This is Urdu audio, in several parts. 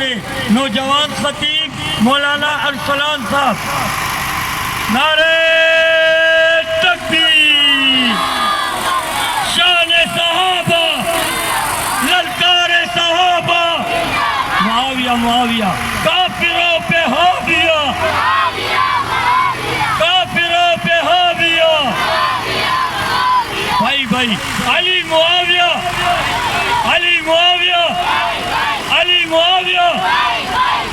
ہمارے نوجوان خطیب مولانا ارسلان صاحب. نعرہ تکبیر، شان صحابہ، للکار صحابہ. معاویہ کافروں پہ حاویہ، کافروں پہ حاویہ. بھائی علی معاویہ، علی معاویہ، علی معاویہ،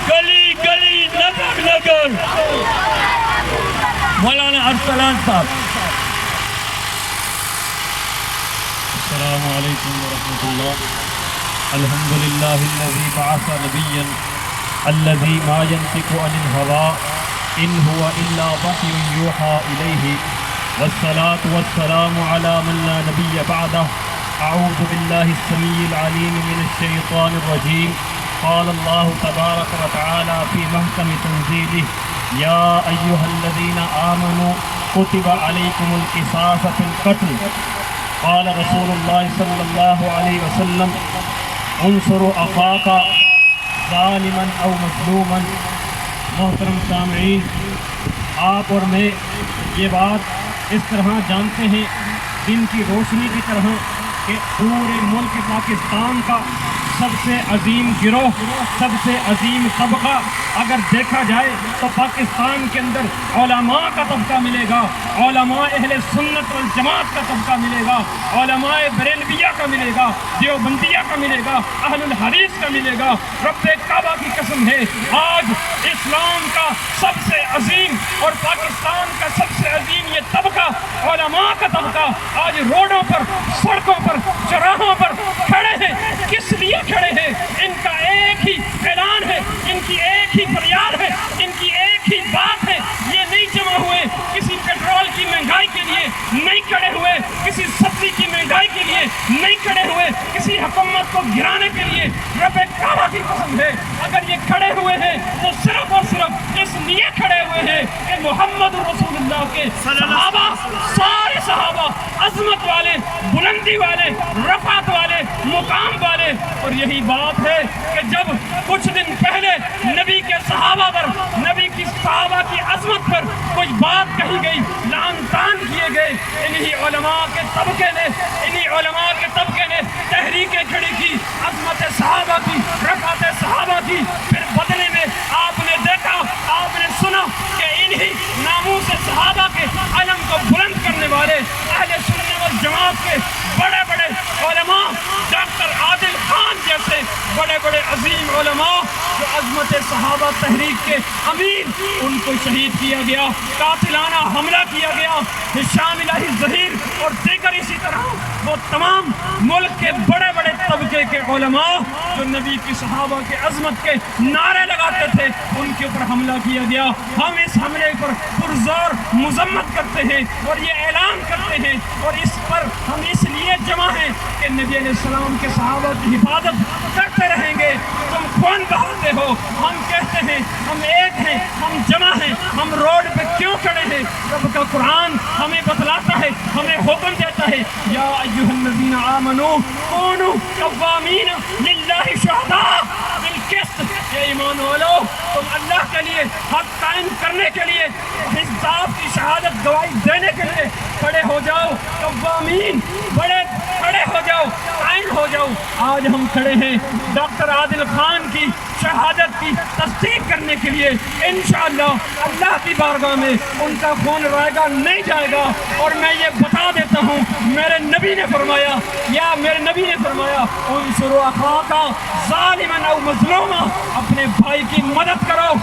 گلی گلی نگر نگر. مولانا ارسلان صاحب. السلام علیکم ورحمۃ اللہ. الحمد للہ الذی بعث نبیا الذی ما ینطق عن الهوى ان هو الا وحی یوحى الیہ والصلاة والسلام علی من لا نبی بعدہ. اعوذ باللہ السمیع العلیم من الشیطان الرجیم. قال اللہ تبارک وتعالی فی محکم تنزیلہ یا ایہا الذین آمنوا کتب علیکم القصاص فی القتل. قال رسول اللہ صلی اللہ علیہ وسلم انصر اخاک ظالما او مظلوما. محترم سامعین، آپ اور میں یہ بات اس طرح جانتے ہیں دن کی روشنی کی طرح کہ پورے ملک پاکستان کا سب سے عظیم گروہ، سب سے عظیم طبقہ اگر دیکھا جائے تو پاکستان کے اندر علماء کا طبقہ ملے گا، علماء اہل سنت والجماعت کا طبقہ ملے گا، علماء بریلویہ کا ملے گا، دیوبندیہ کا ملے گا، اہل الحدیث کا ملے گا. رب کعبہ کی قسم ہے، آج اسلام کا سب سے عظیم اور پاکستان کا سب سے عظیم یہ طبقہ، علماء کا طبقہ، آج روڈوں پر، سڑکوں پر، چوراہوں پر کھڑے ہیں. کس لیے کھڑے ہیں؟ ان کا ایک ہی اعلان ہے، ان کی ایک ہی فریاد ہے، ان کی ایک ہی بات ہے. یہ نہیں جمع ہوئے کسی پیٹرول کی مہنگائی کے لیے، نہیں کھڑے ہوئے کسی سبزی کی مہنگائی کے لیے، نہیں کھڑے ہوئے کسی حکومت کو گرانے کے لیے. رب کعبہ کی قسم ہے اگر یہ کھڑے ہوئے ہیں تو صرف اور صرف اس لیے کھڑے ہوئے ہیں کہ محمد رسول اللہ کے صحابہ، سارے صحابہ عظمت والے، بلندی والے، رفعت والے، مقام والے. اور یہی بات ہے کہ جب کچھ دن پہلے نبی کے صحابہ پر، نبی کی صحابہ کی عظمت پر کوئی بات کہی گئی، لعن طعن کیے گئے، انہی علماء کے طبقے نے، انہی علماء کے طبقے نے تحریکیں کھڑی کی، عظمت صحابہ کی، رفعت صحابہ کی. پھر بدلے میں آپ نے دیکھا، آپ نے سنا کہ انہی ناموس صحابہ کے علم کو بلند کرنے والے اہل سنت والجماعت کے بڑے بڑے علماء، ڈاکٹر عادل خان جیسے بڑے بڑے عظیم علماء جو عظمت صحابہ تحریک کے امیر، ان کو شہید کیا گیا، قاتلانہ حملہ کیا گیا. ہشام الہی ظہیر اور دیگر اسی طرح وہ تمام ملک کے بڑے بڑے طبقے کے علماء جو نبی کی صحابہ کے عظمت کے نعرے لگاتے تھے، ان کے اوپر حملہ کیا گیا. ہم اس حملے پر پرزور مذمت کرتے ہیں اور یہ اعلان کرتے ہیں اور اس پر ہم اس لیے جمع ہیں کہ نبی علیہ السلام کے صحابہ کی حفاظت کرتے رہیں گے. تم خون بہاتے ہو، ہم کہتے ہیں ہم ایک ہیں، ہم جمع ہیں. ہم روڈ پہ کیوں کھڑے ہیں؟ رب کا قرآن ہمیں بتلاتا ہے، ہمیں حکم دیتا ہے، یا ایھا الذین آمنوا کونوا قوامین للہ شہداء بالقسط. اے ایمان والو، تم اللہ کے لیے حق قائم کرنے کے لیے، انصاف کی شہادت گواہی دینے کے لیے کھڑے ہو جاؤ. قوامین، بڑے کھڑے ہو جاؤ، قائم ہو جاؤ. آج ہم کھڑے ہیں ڈاکٹر عادل خان کی شہادت کی تصدیق کرنے کے لیے. انشاءاللہ اللہ کی بارگاہ میں ان کا خون رائے گا نہیں جائے گا. اور میں یہ بتا دیتا ہوں، میرے نبی نے فرمایا، انصروا اخاک ظالما او مظلوما، اپنے بھائی کی مدد کرو،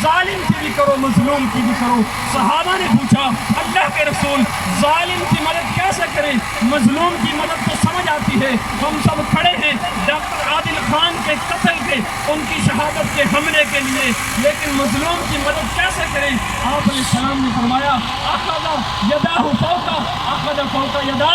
ظالم کی بھی کرو، مظلوم کی بھی کرو. صحابہ نے پوچھا اللہ کے رسول ظالم کی مدد کیسے کریں؟ مظلوم کی مدد تو سمجھ آتی ہے. ہم سب کھڑے ہیں ڈاکٹر عادل خان کے قتل کے، ان کی شہادت کے حملے کے لیے، لیکن مظلوم کی مدد کیسے کریں؟ آپ علیہ السلام نے فرمایا اخذ یدہ فوق یدہ،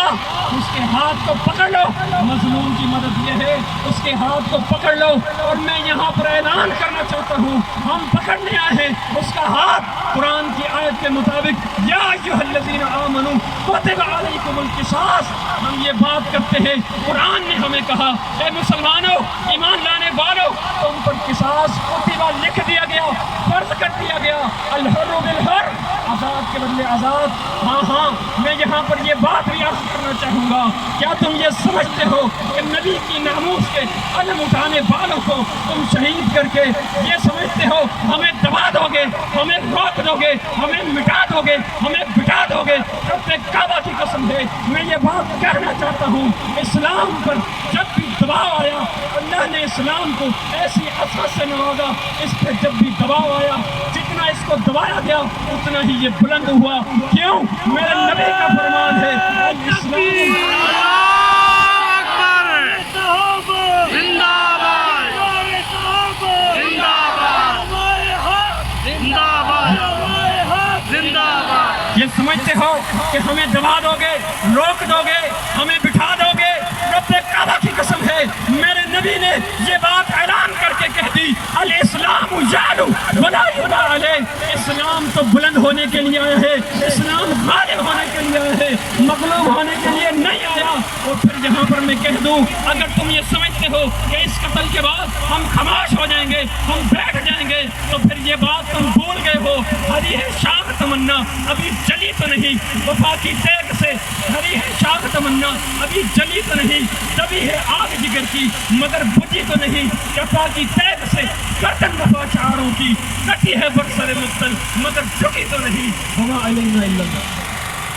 اس کے ہاتھ کو پکڑ لو. مظلوم کی مدد یہ ہے اس کے ہاتھ کو پکڑ لو. اور میں یہاں پر اعلان کرنا چاہتا ہوں، ہم پکڑنے آئے ہیں اس کا ہاتھ. قرآن کی آیت کے مطابق یا ایھا الذین آمنوا کتب علیکم القصاص، ہم یہ بات کرتے ہیں، قرآن نے ہمیں کہا اے مسلمانوں، ایمان لانے والوں، تم پر قصاص کتبہ لکھ دیا گیا، فرض کر دیا گیا، الحر بالحر، آزاد کے بدلے آزاد۔ ہاں میں یہاں پر یہ بات بھی عرض کرنا چاہوں گا، کیا تم یہ سمجھتے ہو کہ نبی کی ناموس کے علم اٹھانے والوں کو تم شہید کر کے یہ سمجھتے ہو ہمیں دبا دو گے، ہمیں روک دو گے، ہمیں مٹا دو گے، ہمیں بٹا دو گے؟ رب کعبہ کی قسم ہے میں یہ بات کہنا چاہتا ہوں، اسلام پر جب بھی دباؤ آیا اللہ نے اسلام کو ایسی عظمت سے نوازا، اس پہ جب بھی دباؤ آیا جتنا اس کو دبایا گیا اتنا ہی یہ بلند ہوا۔ کیوں؟ میرے نبی کا فرمان ہے یہ سمجھتے ہو کہ ہمیں دبا دو گے، روک دو گے، ہمیں بٹھا دو گے؟ رب کعبہ کی قسم ہے میرے نبی نے یہ بات اعلان کر کے کہہ دی، الاسلام یعلو ولا یعلی علیہ، اسلام تو بلند ہونے کے لیے آیا ہے، اسلام غالب ہونے کے لیے آیا ہے، مغلوب ہونے کے لیے نہیں آیا۔ اور پھر یہاں پر میں کہہ دوں اگر تم یہ سمجھتے ہو کہ اس قتل کے بعد ہم خاموش ہو جائیں گے، ہم بیٹھ جائیں گے، تو پھر یہ بات تم بھول گئے ہو، ہری ہے شاخ تمنا ابھی جلی تو نہیں، وفا کی تیغ سے ہری ہے شاخ تمنا ابھی جلی تو نہیں، دبی ہے آگ جگر کی مگر بجھی تو نہیں، وفا کی تیغ سے گردن وفا شعاروں کی کٹی ہے برسر مقتل مگر جھکی تو نہیں، وما علینا الا اللہ۔